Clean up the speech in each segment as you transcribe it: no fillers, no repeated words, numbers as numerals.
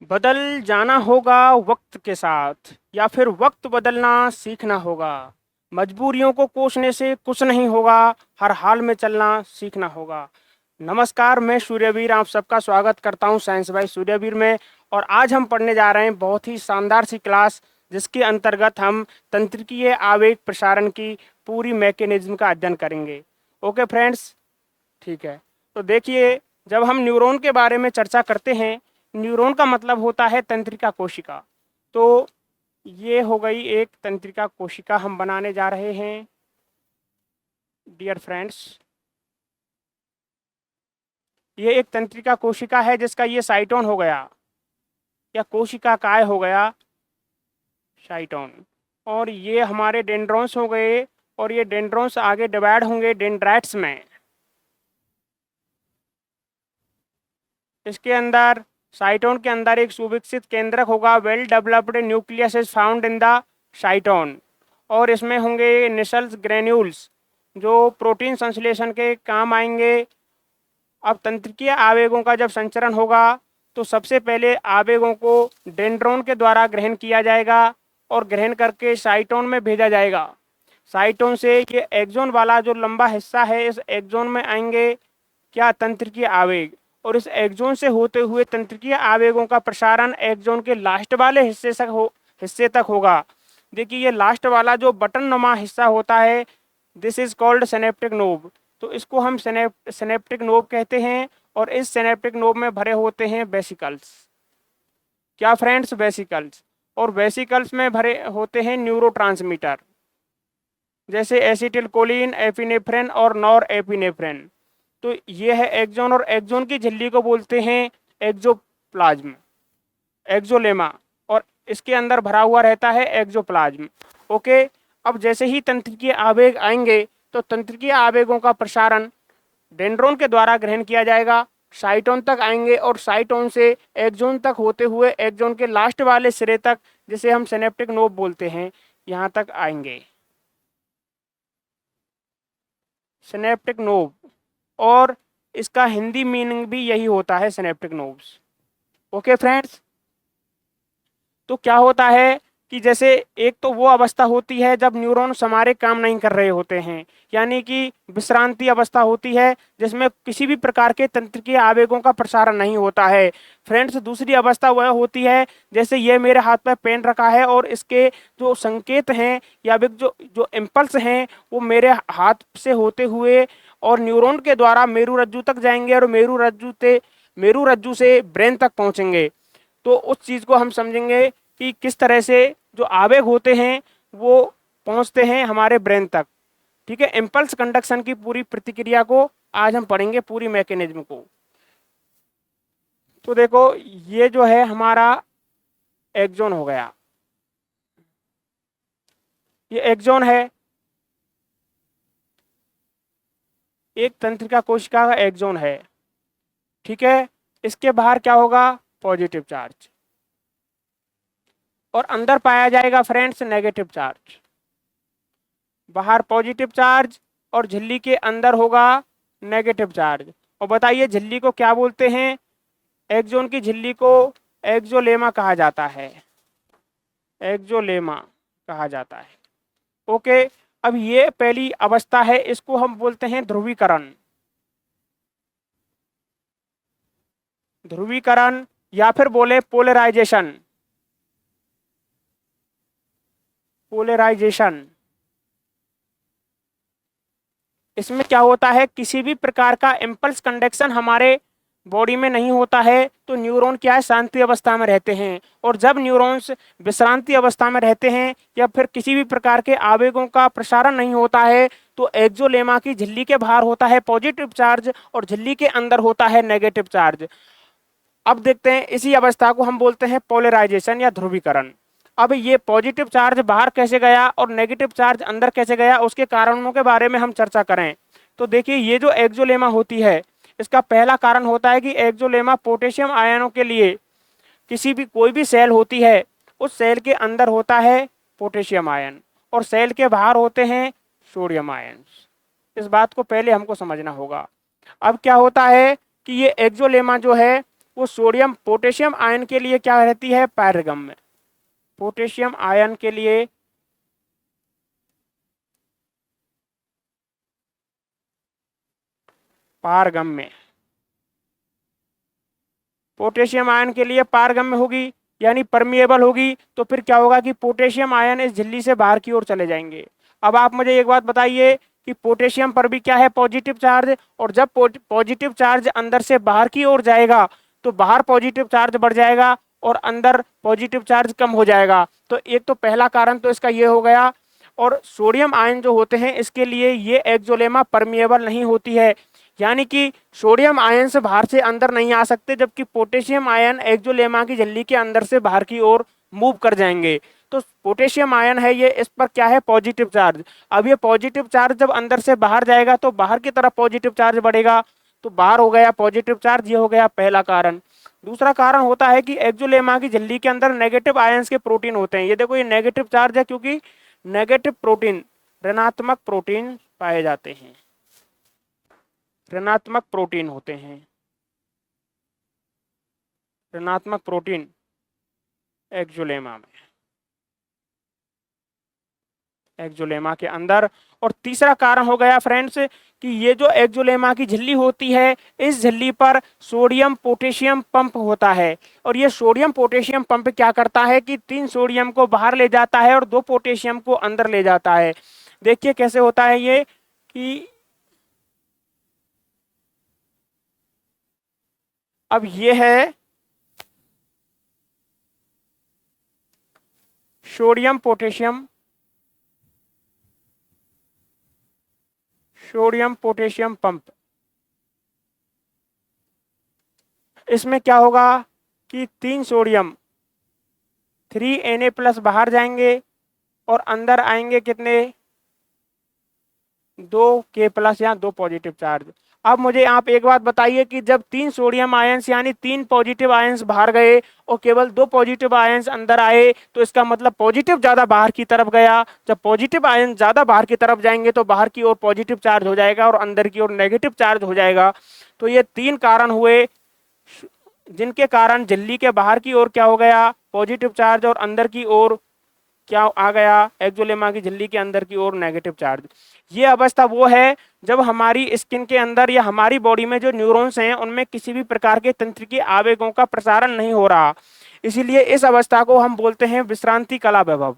बदल जाना होगा वक्त के साथ या फिर वक्त बदलना सीखना होगा। मजबूरियों को कोसने से कुछ नहीं होगा, हर हाल में चलना सीखना होगा। नमस्कार, मैं सूर्यवीर आप सबका स्वागत करता हूं साइंस बाय सूर्यवीर में। और आज हम पढ़ने जा रहे हैं बहुत ही शानदार सी क्लास, जिसके अंतर्गत हम तंत्रिकीय आवेग प्रसारण की पूरी मैकेनिज्म का अध्ययन करेंगे। ओके फ्रेंड्स, ठीक है। तो देखिए, जब हम न्यूरॉन के बारे में चर्चा करते हैं, न्यूरॉन का मतलब होता है तंत्रिका कोशिका। तो ये हो गई एक तंत्रिका कोशिका हम बनाने जा रहे हैं डियर फ्रेंड्स। ये एक तंत्रिका कोशिका है जिसका ये साइटोन हो गया या कोशिका काय हो गया, साइटोन। और ये हमारे डेंड्रॉन्स हो गए, और ये डेंड्रॉन्स आगे डिवाइड होंगे डेंड्राइट्स में। इसके अंदर साइटोन के अंदर एक सुविकसित केंद्रक होगा, well developed nucleus is found in the साइटोन। और इसमें होंगे निसल्स ग्रेन्यूल्स जो प्रोटीन संश्लेषण के काम आएंगे। अब तंत्रिकीय आवेगों का जब संचरण होगा तो सबसे पहले आवेगों को डेंड्रोन के द्वारा ग्रहण किया जाएगा और ग्रहण करके साइटोन में भेजा जाएगा। साइटोन से ये एक्सोन वाला जो लंबा हिस्सा है, इस एक्सोन में आएंगे क्या, तंत्रिकीय आवेग। और इस एक्सोन से होते हुए तंत्रिकीय आवेगों का प्रसारण एक्सोन के लास्ट वाले हिस्से तक होगा। देखिए, ये लास्ट वाला जो बटन नुमा हिस्सा होता है, this is called synaptic knob. तो इसको हम सिनेप्टिक नोब कहते हैं। और इस सिनेप्टिक नोब में भरे होते हैं वेसिकल्स। क्या फ्रेंड्स, वेसिकल्स। और वेसिकल्स में भरे होते हैं न्यूरोट्रांसमीटर, जैसे एसिटिलकोलिन, एपिनेफ्रिन और नॉर एपिनेफ्रिन। तो ये है एक्सोन, और एक्सोन की झिल्ली को बोलते हैं एक्सोप्लाज्म, एक्सोलेमा। और इसके अंदर भरा हुआ रहता है एक्सोप्लाज्म। ओके। अब जैसे ही तंत्रिकीय आवेग आएंगे तो तंत्रिकीय आवेगों का प्रसारण डेंड्रोन के द्वारा ग्रहण किया जाएगा, साइटोन तक आएंगे और साइटोन से एक्सोन तक होते हुए एक्सोन के लास्ट वाले सिरे तक, जिसे हम सिनेप्टिक नोब बोलते हैं, यहाँ तक आएंगे सिनेप्टिक नोब। और इसका हिंदी मीनिंग भी यही होता है, सिनेप्टिक नोब्स। Okay friends. तो क्या होता है कि जैसे एक तो वो अवस्था होती है जब न्यूरॉन्स हमारे काम नहीं कर रहे होते हैं, यानी कि विश्रांति अवस्था होती है जिसमें किसी भी प्रकार के तंत्रिकीय आवेगों का प्रसारण नहीं होता है। फ्रेंड्स, दूसरी अवस्था वह होती है जैसे ये मेरे हाथ पर पेन रखा है और इसके जो संकेत हैं या जो जो इम्पल्स हैं वो मेरे हाथ से होते हुए और न्यूरॉन के द्वारा मेरुरज्जु तक जाएंगे और मेरुरज्जु से ब्रेन तक पहुंचेंगे। तो उस चीज को हम समझेंगे कि किस तरह से जो आवेग होते हैं वो पहुंचते हैं हमारे ब्रेन तक। ठीक है, इम्पल्स कंडक्शन की पूरी प्रतिक्रिया को आज हम पढ़ेंगे, पूरी मैकेनिज्म को। तो देखो, ये जो है हमारा एक्सोन हो गया, ये एक्सोन है, एक तंत्रिका कोशिका का एक्सोन है। ठीक है, इसके बाहर क्या होगा, पॉजिटिव चार्ज, और अंदर पाया जाएगा फ्रेंड्स नेगेटिव चार्ज। बाहर पॉजिटिव चार्ज और झिल्ली के अंदर होगा नेगेटिव चार्ज। और बताइए, झिल्ली को क्या बोलते हैं, एक्सोन की झिल्ली को एक्सोलेमा कहा जाता है, एक्सोलेमा कहा जाता है। ओके। अब ये पहली अवस्था है, इसको हम बोलते हैं ध्रुवीकरण, ध्रुवीकरण या फिर बोले पोलराइजेशन, पोलराइजेशन। इसमें क्या होता है, किसी भी प्रकार का इम्पल्स कंडक्शन हमारे बॉडी में नहीं होता है तो न्यूरॉन क्या है, शांति अवस्था में रहते हैं। और जब न्यूरॉन्स विश्रांति अवस्था में रहते हैं या फिर किसी भी प्रकार के आवेगों का प्रसारण नहीं होता है तो एक्सोलेमा की झिल्ली के बाहर होता है पॉजिटिव चार्ज और झिल्ली के अंदर होता है नेगेटिव चार्ज। अब देखते हैं, इसी अवस्था को हम बोलते हैं पोलराइजेशन या ध्रुवीकरण। अब ये पॉजिटिव चार्ज बाहर कैसे गया और नेगेटिव चार्ज अंदर कैसे गया, उसके कारणों के बारे में हम चर्चा करें। तो देखिए, ये जो एक्सोलेमा होती है, इसका पहला कारण होता है कि एक्सोलेमा पोटेशियम आयनों के लिए, किसी भी कोई भी सेल होती है उस सेल के अंदर होता है पोटेशियम आयन और सेल के बाहर होते हैं सोडियम आयन। इस बात को पहले हमको समझना होगा। अब क्या होता है कि ये एक्सोलेमा जो है वो सोडियम पोटेशियम आयन के लिए क्या रहती है, पारगम्य। पोटेशियम आयन के लिए पारगम्य, पोटेशियम आयन के लिए पारगम्य होगी यानी परमिएबल होगी, तो फिर क्या होगा कि पोटेशियम आयन इस झिल्ली से बाहर की ओर चले जाएंगे। अब आप मुझे एक बात बताइए कि पोटेशियम पर भी क्या है, पॉजिटिव चार्ज, और जब पॉजिटिव चार्ज अंदर से बाहर की ओर जाएगा तो बाहर पॉजिटिव चार्ज बढ़ जाएगा और अंदर पॉजिटिव चार्ज कम हो जाएगा। तो एक तो पहला कारण तो इसका ये हो गया। और सोडियम आयन जो होते हैं इसके लिए ये एक्सोलेमा परमिएबल नहीं होती है, यानी कि सोडियम आयन से बाहर से अंदर नहीं आ सकते, जबकि पोटेशियम आयन एक्सोलेमा की झिल्ली के अंदर से बाहर की ओर मूव कर जाएंगे। तो पोटेशियम आयन है ये, इस पर क्या है, पॉजिटिव चार्ज। अब ये पॉजिटिव चार्ज जब अंदर से बाहर जाएगा तो बाहर की तरफ पॉजिटिव चार्ज बढ़ेगा, तो बाहर हो गया पॉजिटिव चार्ज, ये हो गया पहला कारण। दूसरा कारण होता है कि एक्सोलेमा की झिल्ली के अंदर नेगेटिव आयंस के प्रोटीन होते हैं। ये देखो ये नेगेटिव चार्ज है क्योंकि नेगेटिव प्रोटीन, ऋणात्मक प्रोटीन पाए जाते हैं, ऋणात्मक प्रोटीन होते हैं, ऋणात्मक प्रोटीन एक्सोलेमा में, एक्सोलेमा के अंदर। और तीसरा कारण हो गया फ्रेंड्स कि ये जो एक्सोलेमा की झिल्ली होती है इस झिल्ली पर सोडियम पोटेशियम पंप होता है, और ये सोडियम पोटेशियम पंप क्या करता है कि 3 सोडियम को बाहर ले जाता है और 2 पोटेशियम को अंदर ले जाता है। देखिए कैसे होता है ये कि अब ये है sodium potassium, sodium potassium pump. इसमें क्या होगा कि 3 सोडियम 3Na+ बाहर जाएंगे और अंदर आएंगे कितने, 2K+ या 2 पॉजिटिव चार्ज। अब मुझे आप एक बात बताइए कि जब 3 सोडियम आयंस यानी 3 पॉजिटिव आयंस बाहर गए और केवल 2 पॉजिटिव आयंस अंदर आए, तो इसका मतलब पॉजिटिव ज्यादा बाहर की तरफ गया। जब पॉजिटिव आयंस ज्यादा बाहर की तरफ जाएंगे तो बाहर की ओर पॉजिटिव चार्ज हो जाएगा और अंदर की ओर नेगेटिव चार्ज हो जाएगा। तो ये 3 कारण हुए जिनके कारण झिल्ली के बाहर की ओर क्या हो गया, पॉजिटिव चार्ज, और अंदर की ओर क्या आ गया, एक्सोलेमा की झिल्ली के अंदर की ओर नेगेटिव चार्ज। ये अवस्था वो है जब हमारी स्किन के अंदर या हमारी बॉडी में जो न्यूरॉन्स हैं उनमें किसी भी प्रकार के तंत्रिकीय आवेगों का प्रसारण नहीं हो रहा। इसीलिए इस अवस्था को हम बोलते हैं विश्रांति कला वैभव,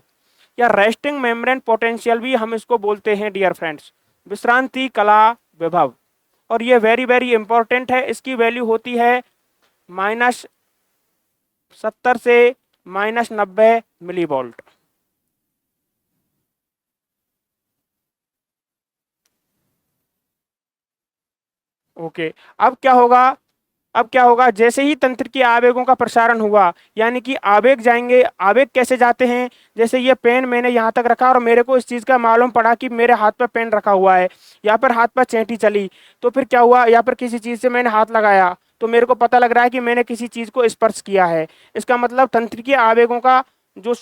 या रेस्टिंग मेम्ब्रेन पोटेंशियल भी हम इसको बोलते हैं डियर फ्रेंड्स, विश्रांति कला वैभव। और ये वेरी वेरी इंपॉर्टेंट है, इसकी वैल्यू होती है -70 से -90 मिलीवोल्ट। ओके, अब क्या होगा, अब क्या होगा, जैसे ही तंत्र के आवेगों का प्रसारण हुआ, यानी कि आवेग जाएंगे। आवेग कैसे जाते हैं, जैसे ये पेन मैंने यहाँ तक रखा और मेरे को इस चीज़ का मालूम पड़ा कि मेरे हाथ पर पेन रखा हुआ है, यहाँ पर हाथ पर चेंटी चली, तो फिर क्या हुआ, यहाँ पर किसी चीज़ से मैंने हाथ लगाया तो मेरे को पता लग रहा है कि मैंने किसी चीज़ को स्पर्श किया है। इसका मतलब तंत्र के आवेगों का जो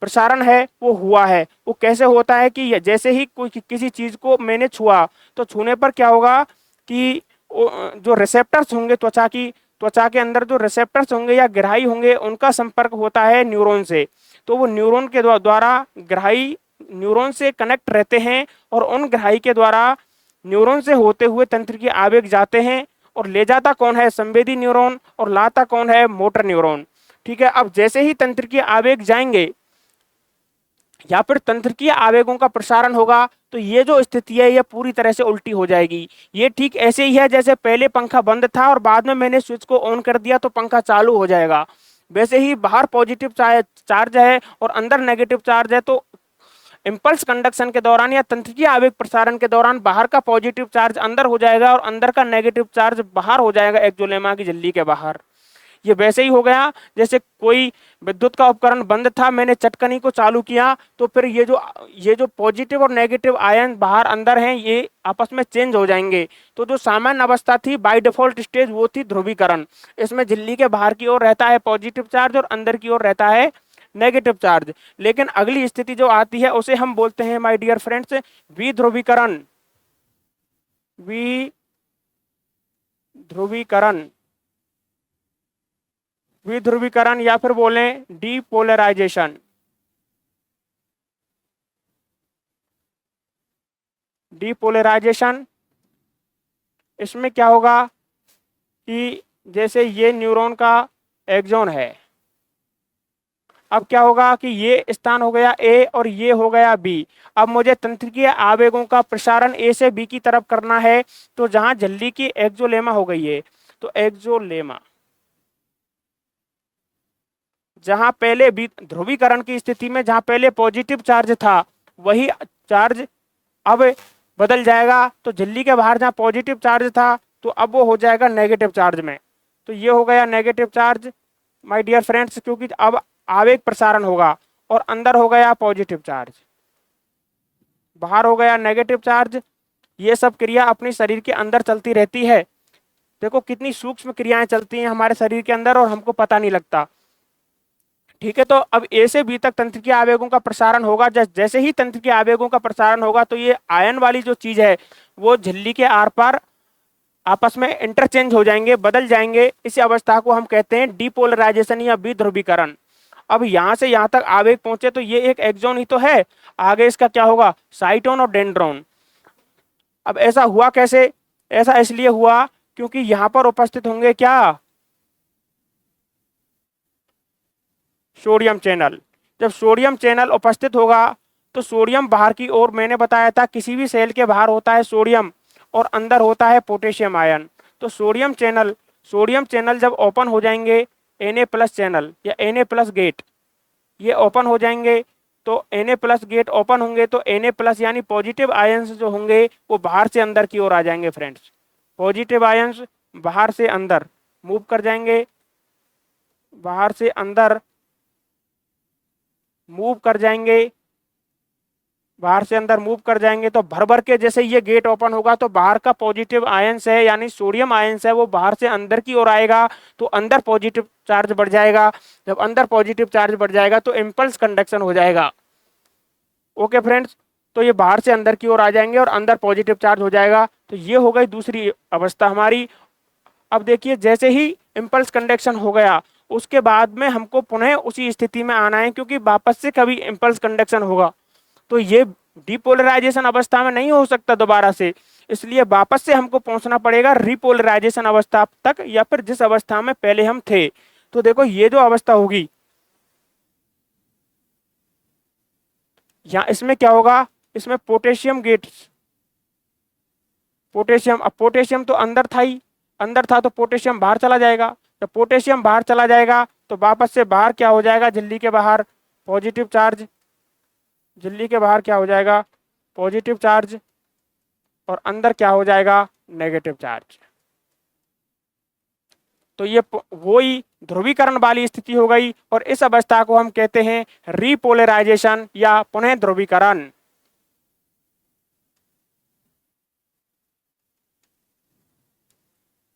प्रसारण है वो हुआ है। वो कैसे होता है कि जैसे ही कोई किसी चीज़ को मैंने छुआ, तो छूने पर क्या होगा कि जो रिसेप्टर्स होंगे त्वचा के अंदर जो रिसेप्टर्स होंगे या ग्राही होंगे उनका संपर्क होता है न्यूरॉन से। तो वो न्यूरॉन के द्वारा ग्राही न्यूरॉन से कनेक्ट रहते हैं और उन ग्राही के द्वारा न्यूरॉन से होते हुए तंत्र के आवेग जाते हैं, और ले जाता कौन है, संवेदी न्यूरॉन, और लाता कौन है, मोटर न्यूरॉन। ठीक है, अब जैसे ही तंत्र के आवेग जाएंगे या फिर तंत्रिकीय आवेगों का प्रसारण होगा, तो ये जो स्थिति है ये पूरी तरह से उल्टी हो जाएगी। ये ठीक ऐसे ही है जैसे पहले पंखा बंद था और बाद में मैंने स्विच को ऑन कर दिया तो पंखा चालू हो जाएगा। वैसे ही बाहर पॉजिटिव चार्ज है और अंदर नेगेटिव चार्ज है, तो इम्पल्स कंडक्शन के दौरान या तंत्रिकीय आवेग प्रसारण के दौरान बाहर का पॉजिटिव चार्ज अंदर हो जाएगा और अंदर का नेगेटिव चार्ज बाहर हो जाएगा एक्सोलेमा की झिल्ली के बाहर। ये वैसे ही हो गया जैसे कोई विद्युत का उपकरण बंद था, मैंने चटकनी को चालू किया तो फिर ये जो पॉजिटिव और नेगेटिव आयन बाहर अंदर हैं ये आपस में चेंज हो जाएंगे। तो जो सामान्य अवस्था थी बाय डिफॉल्ट स्टेज वो थी ध्रुवीकरण। इसमें झिल्ली के बाहर की ओर रहता है पॉजिटिव चार्ज और अंदर की ओर रहता है नेगेटिव चार्ज। लेकिन अगली स्थिति जो आती है उसे हम बोलते हैं माय डियर फ्रेंड्स विध्रुवीकरण, विध्रुवीकरण। विध्रुवीकरण या फिर बोलें डीपोलराइजेशन। डीपोलराइजेशन इसमें क्या होगा कि जैसे ये न्यूरॉन का एक्सॉन है, अब क्या होगा कि ये स्थान हो गया ए और ये हो गया बी। अब मुझे तंत्रिकीय आवेगों का प्रसारण ए से बी की तरफ करना है, तो जहां झिल्ली की एक्सोलेमा हो गई है, तो एक्सोलेमा जहां पहले ध्रुवीकरण की स्थिति में जहां पहले पॉजिटिव चार्ज था, वही चार्ज अब बदल जाएगा। तो झिल्ली के बाहर जहां पॉजिटिव चार्ज था, तो अब वो हो जाएगा नेगेटिव चार्ज में। तो ये हो गया negative charge my dear friends, क्योंकि अब आवेग प्रसारण होगा और अंदर हो गया पॉजिटिव चार्ज, बाहर हो गया नेगेटिव चार्ज। ये सब क्रिया अपने शरीर के अंदर चलती रहती है। देखो कितनी सूक्ष्म क्रियाएं चलती हैं हमारे शरीर के अंदर और हमको पता नहीं लगता। ठीक है, तो अब ए से बी तक तंत्रिकीय आवेगों का प्रसारण होगा। जैसे ही तंत्रिकीय आवेगों का प्रसारण होगा, तो ये आयन वाली जो चीज है वो झिल्ली के आर पार आपस में इंटरचेंज हो जाएंगे, बदल जाएंगे। इस अवस्था को हम कहते हैं डीपोलराइजेशन या विध्रुवीकरण। अब यहां से यहां तक आवेग पहुंचे तो ये एक एक्सॉन ही तो है, आगे इसका क्या होगा, साइटोन और डेंड्रॉन। अब ऐसा हुआ कैसे, ऐसा इसलिए हुआ क्योंकि यहां पर उपस्थित होंगे क्या, सोडियम चैनल। जब सोडियम चैनल उपस्थित होगा तो सोडियम बाहर की ओर, मैंने बताया था किसी भी सेल के बाहर होता है सोडियम और अंदर होता है पोटेशियम आयन। तो सोडियम चैनल जब ओपन हो जाएंगे, Na+ चैनल या Na+ गेट ये ओपन हो जाएंगे, तो Na+ गेट ओपन होंगे तो Na+ यानी पॉजिटिव आयंस जो होंगे वो बाहर से अंदर की ओर आ जाएंगे फ्रेंड्स। पॉजिटिव आयंस बाहर से अंदर मूव कर जाएंगे, बाहर से अंदर मूव कर जाएंगे, बाहर से अंदर मूव कर जाएंगे। तो भर भर के जैसे ये गेट ओपन होगा तो बाहर का पॉजिटिव आयंस है यानी सोडियम आयंस है वो बाहर से अंदर की ओर आएगा, तो अंदर पॉजिटिव चार्ज बढ़ जाएगा। जब अंदर पॉजिटिव चार्ज बढ़ जाएगा तो इम्पल्स कंडक्शन हो जाएगा। ओके फ्रेंड्स, तो ये बाहर से अंदर की ओर आ जाएंगे और अंदर पॉजिटिव चार्ज हो जाएगा। तो ये हो गई दूसरी अवस्था हमारी। अब देखिए जैसे ही इम्पल्स कंडक्शन हो गया, उसके बाद में हमको पुनः उसी स्थिति में आना है, क्योंकि वापस से कभी इम्पल्स कंडक्शन होगा तो ये डिपोलराइजेशन अवस्था में नहीं हो सकता दोबारा से, इसलिए वापस से हमको पहुंचना पड़ेगा रिपोलराइजेशन अवस्था तक या फिर जिस अवस्था में पहले हम थे। तो देखो ये जो अवस्था होगी, यहाँ इसमें क्या होगा, इसमें पोटेशियम गेट्स, पोटेशियम, अब पोटेशियम तो अंदर था ही, अंदर था तो पोटेशियम बाहर चला जाएगा। जब पोटेशियम बाहर चला जाएगा तो वापस से बाहर क्या हो जाएगा, झिल्ली के बाहर पॉजिटिव चार्ज, झिल्ली के बाहर क्या हो जाएगा, पॉजिटिव चार्ज, और अंदर क्या हो जाएगा, नेगेटिव चार्ज। तो ये वही ध्रुवीकरण वाली स्थिति हो गई और इस अवस्था को हम कहते हैं रिपोलराइजेशन या पुनः ध्रुवीकरण।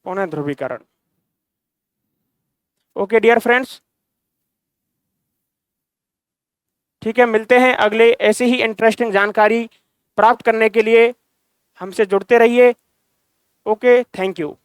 पुनः ध्रुवीकरण। ओके डियर फ्रेंड्स, ठीक है, मिलते हैं अगले ऐसे ही इंटरेस्टिंग जानकारी प्राप्त करने के लिए हमसे जुड़ते रहिए। Okay, thank you.